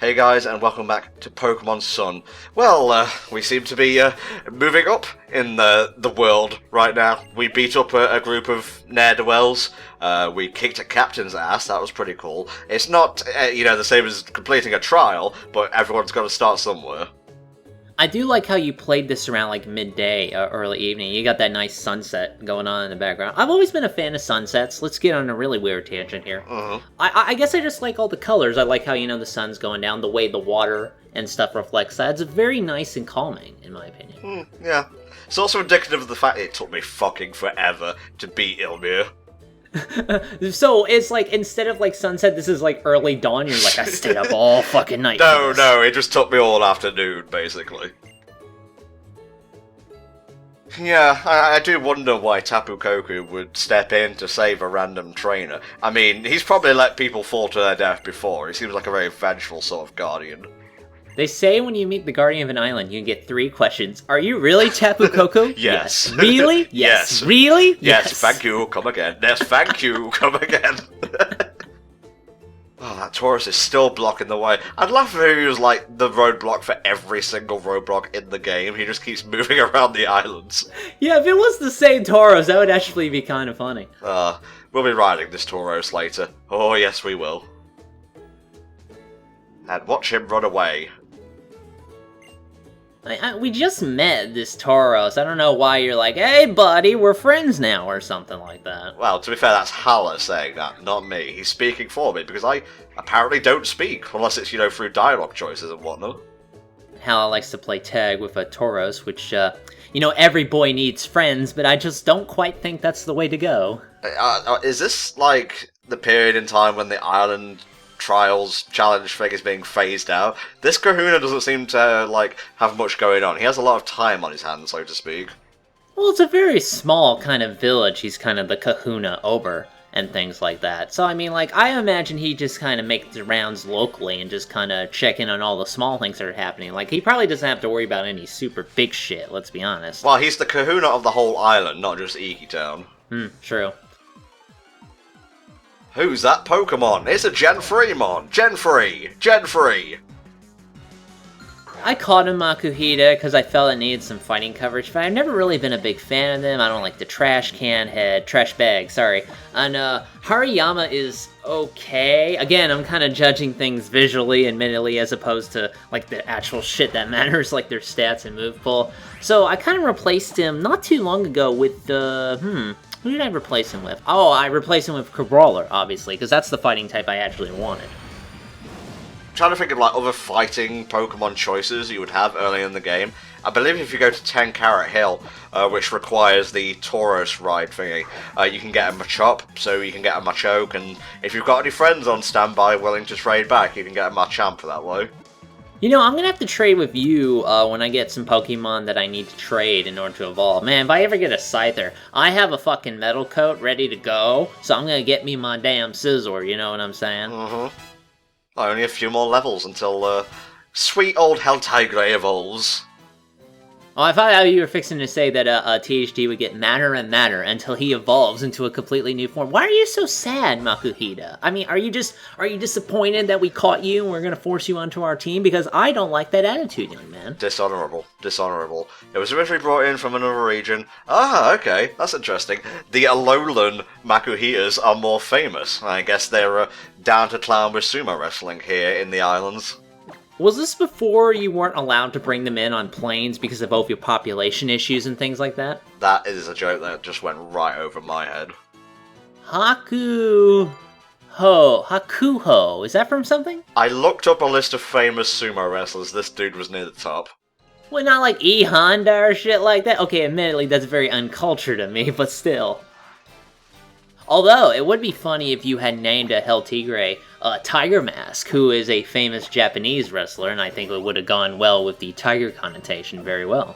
Hey guys, and welcome back to Pokemon Sun. Well, we seem to be moving up in the world right now. We beat up a group of ne'er-do-wells. We kicked a captain's ass. That was pretty cool. It's not, the same as completing a trial, but everyone's got to start somewhere. I do like how you played this around like midday, early evening. You got that nice sunset going on in the background. I've always been a fan of sunsets. Let's get on a really weird tangent here. I guess I just like all the colors. I like how, the sun's going down, the way the water and stuff reflects that. It's very nice and calming, in my opinion. Yeah. It's also indicative of the fact it took me fucking forever to beat Ilmir. So it's like, instead of like sunset, this is like early dawn. You're like, I stayed up all fucking night. No, it just took me all afternoon, basically. Yeah, I do wonder why Tapu Koko would step in to save a random trainer. I mean, he's probably let people fall to their death before. He seems like a very vengeful sort of guardian. They say when you meet the guardian of an island, you get 3 questions. Are you really Tapu Koko? Yes. Really? Yes. Really? Yes, thank you, come again. Yes, thank you, come again. Oh, that Taurus is still blocking the way. I'd laugh if he was like the roadblock for every single roadblock in the game. He just keeps moving around the islands. Yeah, if it was the same Taurus, that would actually be kind of funny. We'll be riding this Taurus later. Oh, yes, we will. And watch him run away. We just met this Taurus. I don't know why you're like, hey buddy, we're friends now, or something like that. Well, to be fair, that's Hala saying that, not me. He's speaking for me, because I apparently don't speak, unless it's, through dialogue choices and whatnot. Hala likes to play tag with a Taurus, which, every boy needs friends, but I just don't quite think that's the way to go. Is this, like, the period in time when the island trials challenge thing is being phased out? This Kahuna doesn't seem to have much going on. He has a lot of time on his hands, so to speak. Well, it's a very small kind of village. He's kind of the Kahuna Ober and things like that. So I mean, I imagine he just kind of makes the rounds locally and just kind of check in on all the small things that are happening. He probably doesn't have to worry about any super big shit, let's be honest. Well, he's the Kahuna of the whole island, not just Iki Town. True. Who's that Pokemon? It's a Gen 3 mon! Gen 3! Gen 3! I caught him Makuhita because I felt it needed some fighting coverage, but I've never really been a big fan of them. I don't like the trash bag, sorry. And Hariyama is okay. Again, I'm kind of judging things visually, admittedly, as opposed to the actual shit that matters, like their stats and move pool. So I kind of replaced him not too long ago with who did I replace him with? Oh, I replaced him with Crabrawler, obviously, because that's the fighting type I actually wanted. I'm trying to think of other fighting Pokemon choices you would have early in the game. I believe if you go to 10 Carat Hill, which requires the Tauros ride thingy, you can get a Machop, so you can get a Machoke, and if you've got any friends on standby willing to trade back, you can get a Machamp for that way. I'm gonna have to trade with you when I get some Pokemon that I need to trade in order to evolve. Man, if I ever get a Scyther, I have a fucking Metal Coat ready to go, so I'm gonna get me my damn Scizor, you know what I'm saying? Only a few more levels until sweet old Helltigrray evolves. Oh, I thought you were fixing to say that THD would get madder and madder until he evolves into a completely new form. Why are you so sad, Makuhita? I mean, are you disappointed that we caught you and we're going to force you onto our team? Because I don't like that attitude, young man. Dishonorable. It was originally brought in from another region. Ah, okay, that's interesting. The Alolan Makuhitas are more famous. I guess they're down to clown with sumo wrestling here in the islands. Was this before you weren't allowed to bring them in on planes because of both your population issues and things like that? That is a joke that just went right over my head. Hakuho. Is that from something? I looked up a list of famous sumo wrestlers. This dude was near the top. Well, not like E Honda or shit like that. Okay, admittedly, that's very uncultured of me, but still. Although, it would be funny if you had named a Helltigrray Tiger Mask, who is a famous Japanese wrestler, and I think it would have gone well with the tiger connotation very well.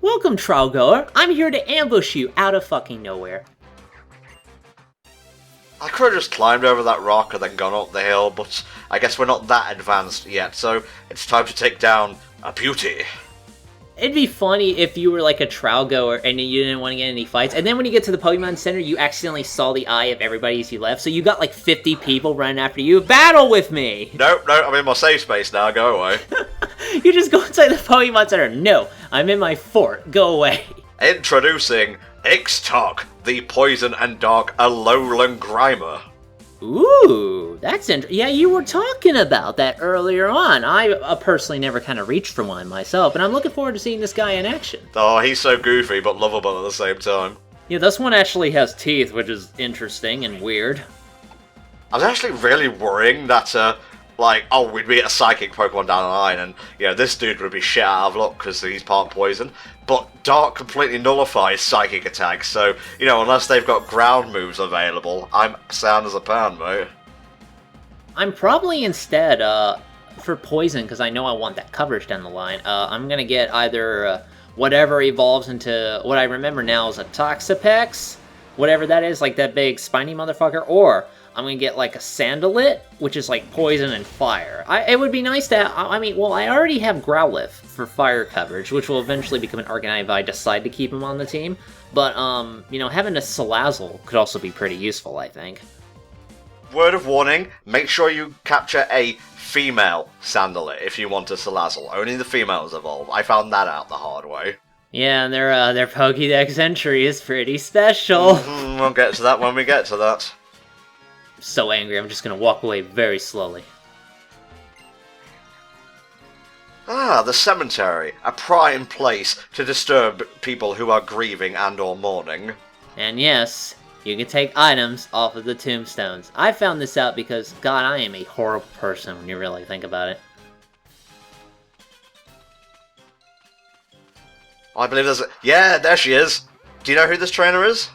Welcome, Trialgoer. I'm here to ambush you out of fucking nowhere. I could have just climbed over that rock and then gone up the hill, but I guess we're not that advanced yet, so it's time to take down a beauty. It'd be funny if you were like a trial goer and you didn't want to get any fights, and then when you get to the Pokemon Center, you accidentally saw the eye of everybody as you left, so you got like 50 people running after you. Battle with me! No, I'm in my safe space now, go away. You just go inside the Pokemon Center. No, I'm in my fort. Go away. Introducing Ixtok, the Poison and Dark Alolan Grimer. Ooh, that's interesting. Yeah, you were talking about that earlier on. I personally never kind of reached for one myself, and I'm looking forward to seeing this guy in action. Oh, he's so goofy but lovable at the same time. Yeah, this one actually has teeth, which is interesting and weird. I was actually really worrying that, we'd meet a psychic Pokemon down the line, and, this dude would be shit out of luck because he's part poison. But Dark completely nullifies psychic attacks, so, unless they've got ground moves available, I'm sound as a pound, mate. I'm probably instead, for Poison, because I know I want that coverage down the line, I'm gonna get either whatever evolves into what I remember now is a Toxapex, whatever that is, like that big spiny motherfucker, or I'm gonna get like a Sandalit, which is like poison and fire. It would be nice to have, I already have Growlithe for fire coverage, which will eventually become an Arcanine if I decide to keep him on the team. But, having a Salazzle could also be pretty useful, I think. Word of warning, make sure you capture a female Sandalit if you want a Salazzle. Only the females evolve. I found that out the hard way. Yeah, and their Pokedex entry is pretty special. We'll get to that when we get to that. So angry, I'm just gonna walk away very slowly. Ah, the cemetery, a prime place to disturb people who are grieving and or mourning. And yes, you can take items off of the tombstones. I found this out because, God, I am a horrible person when you really think about it. I believe there's a... Yeah, there she is. Do you know who this trainer is?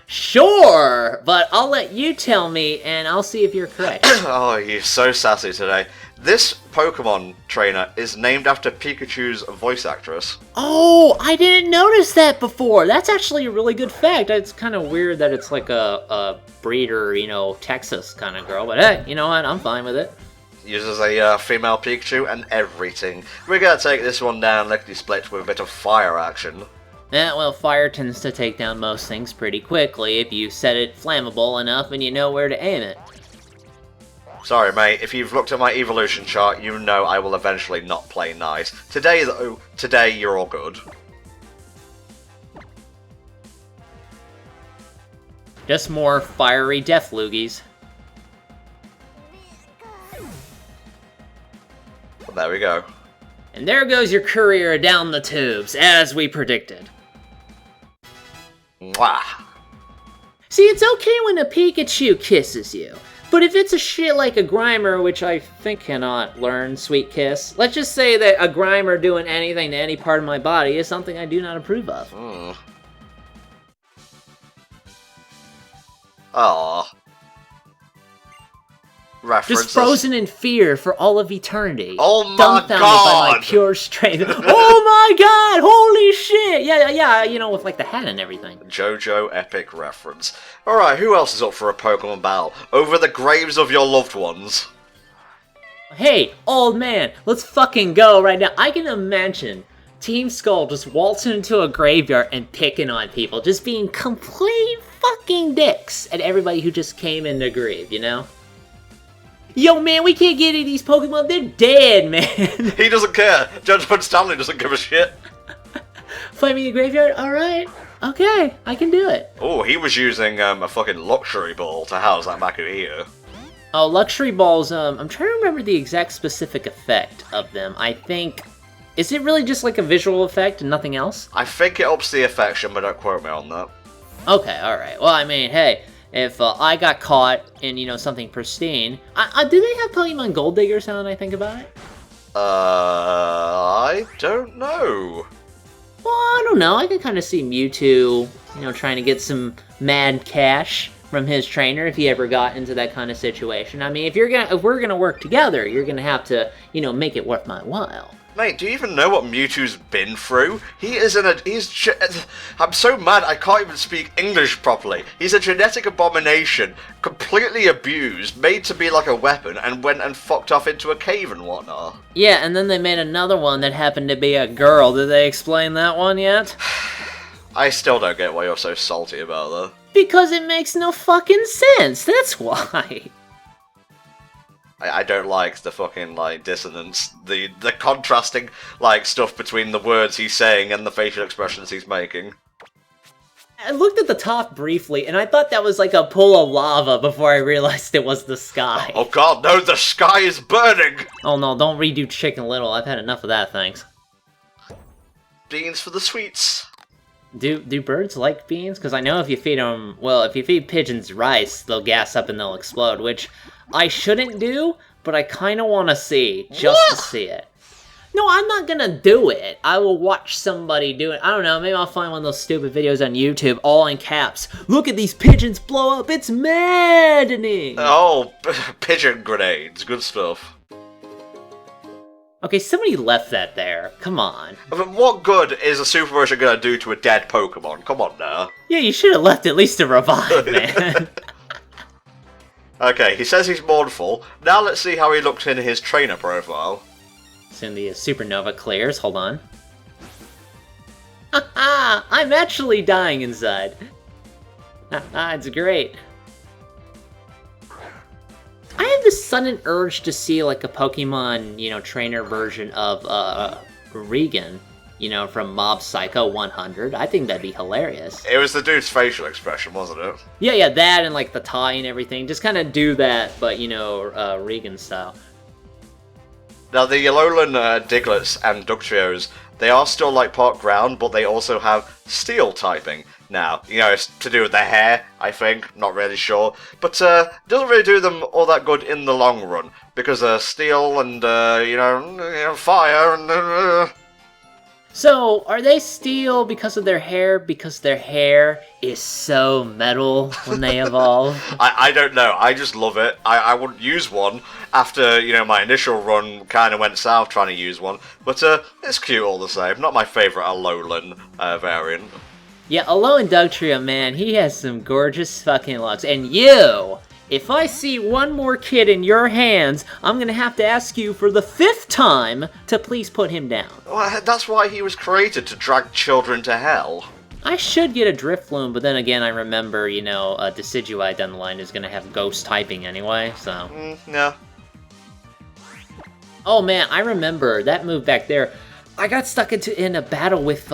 Sure, but I'll let you tell me, and I'll see if you're correct. Oh, you're so sassy today. This Pokemon trainer is named after Pikachu's voice actress. Oh, I didn't notice that before. That's actually a really good fact. It's kind of weird that it's like a breeder, Texas kind of girl, but hey, you know what? I'm fine with it. Uses a female Pikachu and everything. We're gonna take this one down lickety-split with a bit of fire action. Yeah, well, fire tends to take down most things pretty quickly if you set it flammable enough and you know where to aim it. Sorry, mate, if you've looked at my evolution chart, you know I will eventually not play nice. Today, though, you're all good. Just more fiery death loogies. Well, there we go. And there goes your courier down the tubes, as we predicted. Mwah. See, it's okay when a Pikachu kisses you, but if it's a shit like a Grimer, which I think cannot learn Sweet Kiss, let's just say that a Grimer doing anything to any part of my body is something I do not approve of. Aww. References. Just frozen in fear for all of eternity. Oh my dumbfounded god! By my pure strength. Oh my god! Holy shit! Yeah, with like the hat and everything. JoJo epic reference. Alright, who else is up for a Pokemon battle? Over the graves of your loved ones. Hey, old man, let's fucking go right now. I can imagine Team Skull just waltzing into a graveyard and picking on people. Just being complete fucking dicks at everybody who just came in to grieve, Yo, man, we can't get any of these Pokemon. They're dead, man. He doesn't care. Judgment Stanley doesn't give a shit. Fight me in the graveyard? Alright. Okay, I can do it. Oh, he was using a fucking luxury ball to house that Makuhita. Oh, luxury balls, I'm trying to remember the exact specific effect of them. I think... Is it really just like a visual effect and nothing else? I think it ups the affection, but don't quote me on that. Okay, alright. Well, I mean, hey... If I got caught in, something pristine... do they have Pokemon Gold Diggers now that I think about it? I don't know. Well, I don't know. I can kind of see Mewtwo, trying to get some mad cash from his trainer if he ever got into that kind of situation. I mean, if we're gonna work together, you're gonna have to, make it worth my while. Mate, do you even know what Mewtwo's been through? He is I'm so mad I can't even speak English properly. He's a genetic abomination, completely abused, made to be like a weapon, and went and fucked off into a cave and whatnot. Yeah, and then they made another one that happened to be a girl. Did they explain that one yet? I still don't get why you're so salty about that. Because it makes no fucking sense, that's why. I don't like the fucking, like, dissonance, the contrasting, like, stuff between the words he's saying and the facial expressions he's making. I looked at the top briefly, and I thought that was like a pool of lava before I realized it was the sky. Oh god, no, the sky is burning! Oh no, don't redo Chicken Little, I've had enough of that, thanks. Beans for the sweets. Do birds like beans? Because I know if you feed them, well, if you feed pigeons rice, they'll gas up and they'll explode, which I shouldn't do, but I kind of want to see, just to see it. No, I'm not gonna do it. I will watch somebody do it. I don't know, maybe I'll find one of those stupid videos on YouTube, all in caps. Look at these pigeons blow up, it's maddening! Oh, pigeon grenades, good stuff. Okay, somebody left that there. Come on. I mean, what good is a super version gonna do to a dead Pokemon? Come on now. Yeah, you should have left at least a revive, man. Okay, he says he's mournful. Now let's see how he looks in his trainer profile. Soon the supernova clears. Hold on. Haha! I'm actually dying inside. Haha, it's great. I have this sudden urge to see like a Pokemon, you know, trainer version of Regan, you know, from Mob Psycho 100. I think that'd be hilarious. It was the dude's facial expression, wasn't it? Yeah, that and like the tie and everything. Just kind of do that, but you know, Regan style. Now the Alolan Diglets and Dugtrios, they are still like part ground, but they also have steel typing. Now, you know, it's to do with their hair, I think, not really sure. But it doesn't really do them all that good in the long run, because steel and, you know, fire and... So, are they steel because of their hair? Because their hair is so metal when they evolve? I don't know, I just love it. I wouldn't use one after, you know, my initial run kind of went south trying to use one. But it's cute all the same. Not my favourite Alolan variant. Yeah, Alolan Dugtrio, man, he has some gorgeous fucking looks. And you, if I see one more kid in your hands, I'm gonna have to ask you for the 5th time to please put him down. Well, that's why he was created, to drag children to hell. I should get a Drifloon, but then again, I remember, you know, Decidueye down the line is gonna have ghost typing anyway, so... No. Oh man, I remember that move back there. I got stuck in a battle with,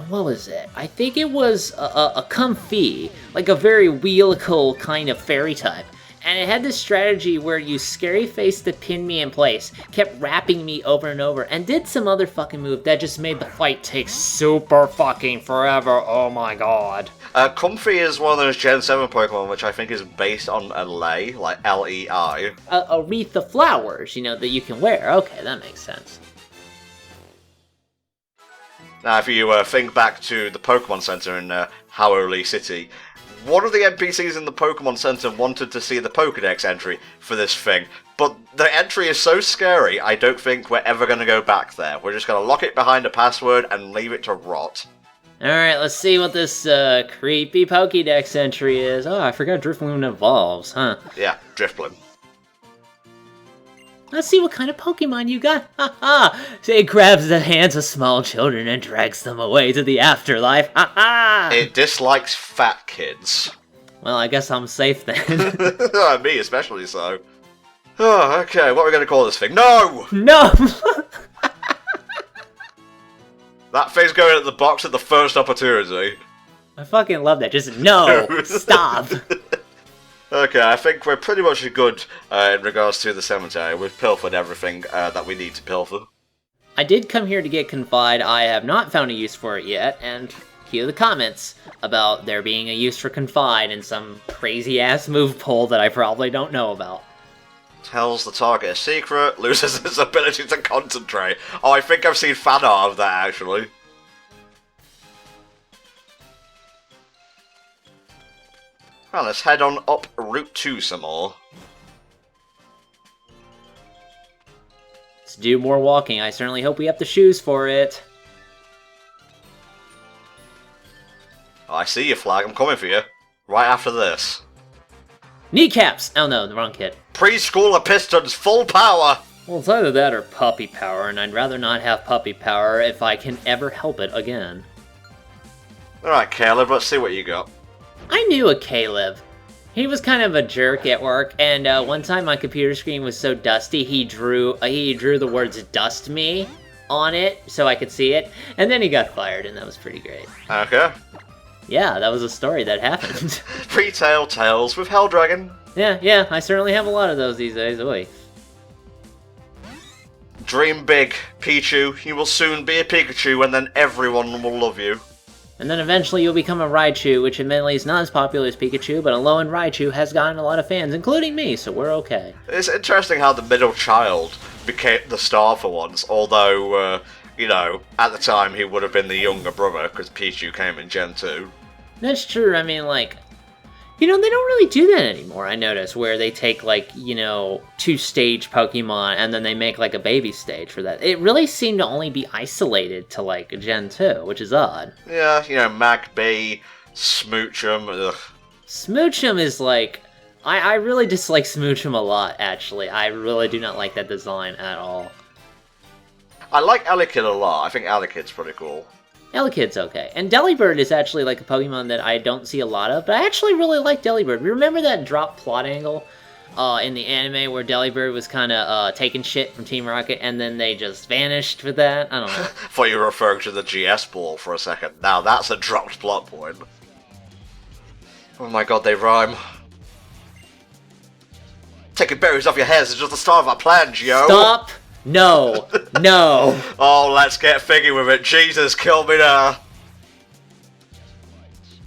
what was it? I think it was a Comfey, like a very wheelical kind of fairy type. And it had this strategy where you scary face to pin me in place, kept wrapping me over and over, and did some other fucking move that just made the fight take super fucking forever. Oh my god. Comfey is one of those Gen 7 Pokemon which I think is based on a lei, like L-E-I. A wreath of flowers, you know, that you can wear. Okay, that makes sense. Now, if you think back to the Pokemon Center in Howley City, one of the NPCs in the Pokemon Center wanted to see the Pokedex entry for this thing, but the entry is so scary, I don't think we're ever going to go back there. We're just going to lock it behind a password and leave it to rot. Alright, let's see what this creepy Pokedex entry is. Oh, I forgot Drifloon evolves, huh? Yeah, Drifloon. Let's see what kind of Pokemon you got. Ha So it grabs the hands of small children and drags them away to the afterlife. Ha It dislikes fat kids. Well, I guess I'm safe then. Me especially so. Oh, okay, what are we going to call this thing? No! No! That thing's going at the box at the first opportunity. I fucking love that. Just no! Stop! Okay, I think we're pretty much good in regards to the cemetery. We've pilfered everything that we need to pilfer. I did come here to get Confide. I have not found a use for it yet, and here are the comments about there being a use for Confide in some crazy-ass move poll that I probably don't know about. Tells the target a secret, loses his ability to concentrate. Oh, I think I've seen fan art of that, actually. Well, let's head on up Route 2 some more. Let's do more walking. I certainly hope we have the shoes for it. I see you, Flag. I'm coming for you. Right after this. Kneecaps! Oh no, the wrong kid. Preschooler Pistons, full power! Well, it's either that or puppy power, and I'd rather not have puppy power if I can ever help it again. Alright, Caleb, let's see what you got. I knew a Caleb. He was kind of a jerk at work, and one time my computer screen was so dusty, he drew the words "dust me" on it so I could see it, and then he got fired, and that was pretty great. Okay. Yeah, that was a story that happened. Retail Tales with Helldragon. Yeah, I certainly have a lot of those these days. Oi. Dream big, Pichu. You will soon be a Pikachu, and then everyone will love you. And then eventually you'll become a Raichu, which admittedly is not as popular as Pikachu, but a low-end Raichu has gotten a lot of fans, including me, so we're okay. It's interesting how the middle child became the star for once, although, you know, at the time he would have been the younger brother, because Pichu came in Gen 2. That's true, I mean, like, you know, they don't really do that anymore, I notice, where they take, like, you know, 2-stage Pokemon, and then they make, like, a baby stage for that. It really seemed to only be isolated to, like, Gen 2, which is odd. Yeah, you know, Magby, Smoochum, ugh. Smoochum is, like, I really dislike Smoochum a lot, actually. I really do not like that design at all. I like Elekid a lot. I think Elekid's pretty cool. Elekid's okay. And Delibird is actually like a Pokemon that I don't see a lot of, but I actually really like Delibird. Remember that drop plot angle in the anime where Delibird was kind of taking shit from Team Rocket and then they just vanished with that? I don't know. Thought you were referring to the GS ball for a second. Now that's a dropped plot point. Oh my god, they rhyme. Taking berries off your heads is just the start of our plans, yo! Stop! No! No! Oh, let's get figgy with it. Jesus, kill me now.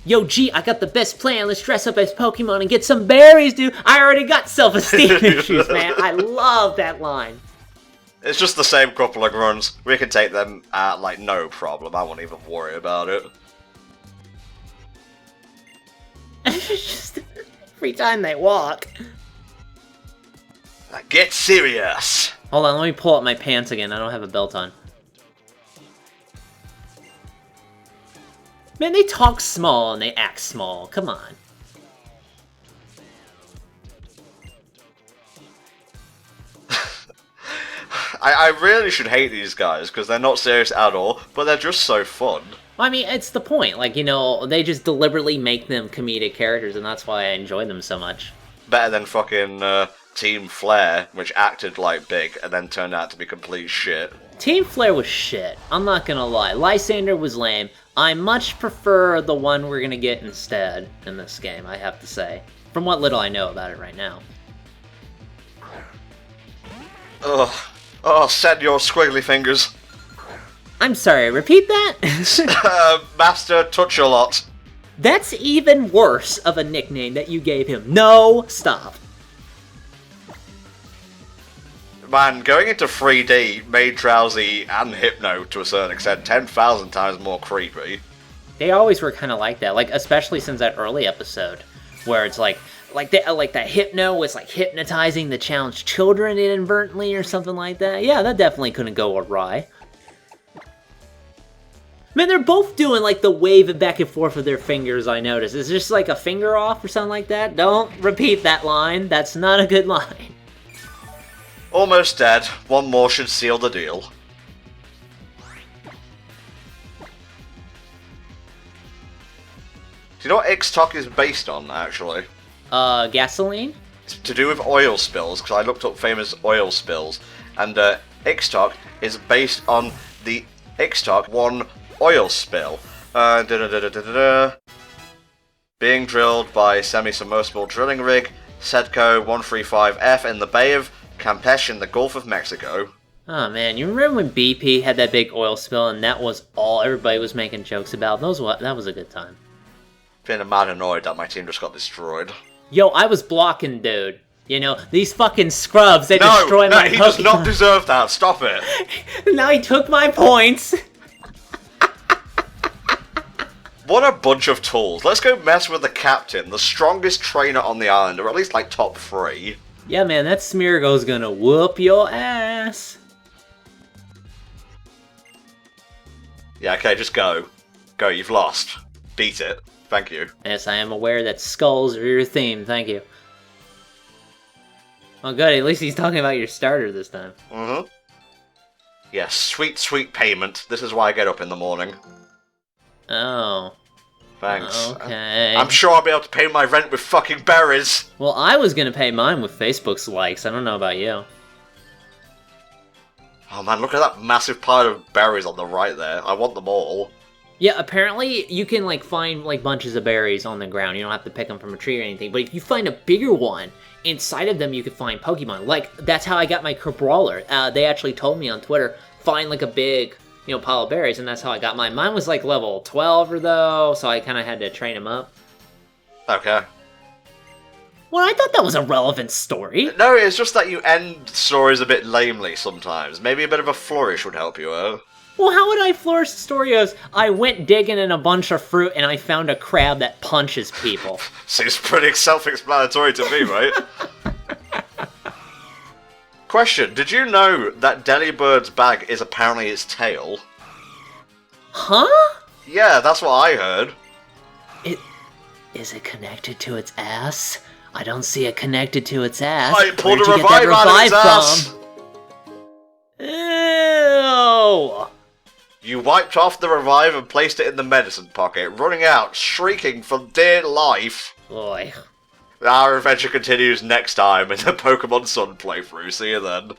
Yo, G, I got the best plan. Let's dress up as Pokemon and get some berries, dude. I already got self-esteem issues, man. I love that line. It's just the same couple of grunts. We can take them like no problem. I won't even worry about it. Just every time they walk. Get serious. Hold on, let me pull up my pants again. I don't have a belt on. Man, they talk small and they act small. Come on. I really should hate these guys because they're not serious at all, but they're just so fun. I mean, it's the point. Like, you know, they just deliberately make them comedic characters, and that's why I enjoy them so much. Better than fucking Team Flare, which acted like big and then turned out to be complete shit. Team Flare was shit. I'm not gonna lie. Lysander was lame. I much prefer the one we're gonna get instead in this game, I have to say. From what little I know about it right now. Ugh. Oh, send your squiggly fingers. I'm sorry, repeat that? Master Touch-a-Lot. That's even worse of a nickname that you gave him. No, stop. Man, going into 3D made Drowsy and Hypno, to a certain extent, 10,000 times more creepy. They always were kind of like that, like especially since that early episode, where it's like that Hypno was like hypnotizing the challenged children inadvertently or something like that. Yeah, that definitely couldn't go awry. Man, they're both doing like the wave back and forth with their fingers, I noticed. Is just like a finger off or something like that? Don't repeat that line. That's not a good line. Almost dead. One more should seal the deal. Do you know what Ixtok is based on, actually? Gasoline? It's to do with oil spills, because I looked up famous oil spills, and Ixtok is based on the Ixtok 1 oil spill. Being drilled by semi-submersible drilling rig Sedco 135F in the Bay of Campeche in the Gulf of Mexico. Oh man, you remember when BP had that big oil spill and that was all everybody was making jokes about? That was a good time. Feeling mad annoyed that my team just got destroyed. Yo, I was blocking, dude. You know, these fucking scrubs, they destroy my Pokemon. He does not deserve that. Stop it. Now he took my points. What a bunch of tools. Let's go mess with the captain, the strongest trainer on the island, or at least like top 3. Yeah, man, that Smeargle's gonna whoop your ass. Yeah, okay, just go. Go, you've lost. Beat it. Thank you. Yes, I am aware that skulls are your theme, thank you. Oh good, at least he's talking about your starter this time. Mm-hmm. Yes, sweet, sweet payment. This is why I get up in the morning. Oh. Thanks. Okay. I'm sure I'll be able to pay my rent with fucking berries. Well, I was gonna pay mine with Facebook's likes. I don't know about you. Oh man, look at that massive pile of berries on the right there. I want them all. Yeah, apparently you can, like, find, like, bunches of berries on the ground. You don't have to pick them from a tree or anything. But if you find a bigger one, inside of them you could find Pokemon. Like, that's how I got my Crabrawler. They actually told me on Twitter, find, like, a big, you know, pile of berries, and that's how I got mine. Mine was, like, level 12 or though, so I kind of had to train him up. Okay. Well, I thought that was a relevant story. No, it's just that you end stories a bit lamely sometimes. Maybe a bit of a flourish would help you, Well, how would I flourish the story as I went digging in a bunch of fruit and I found a crab that punches people? Seems pretty self-explanatory to me, right? Question, did you know that Delibird's bag is apparently its tail? Huh? Yeah, that's what I heard. Is it connected to its ass? I don't see it connected to its ass. I pulled Where'd a you get that revive out of its ass! Ew! You wiped off the revive and placed it in the medicine pocket, running out, shrieking for dear life. Boy. Our adventure continues next time in the Pokemon Sun playthrough. See you then.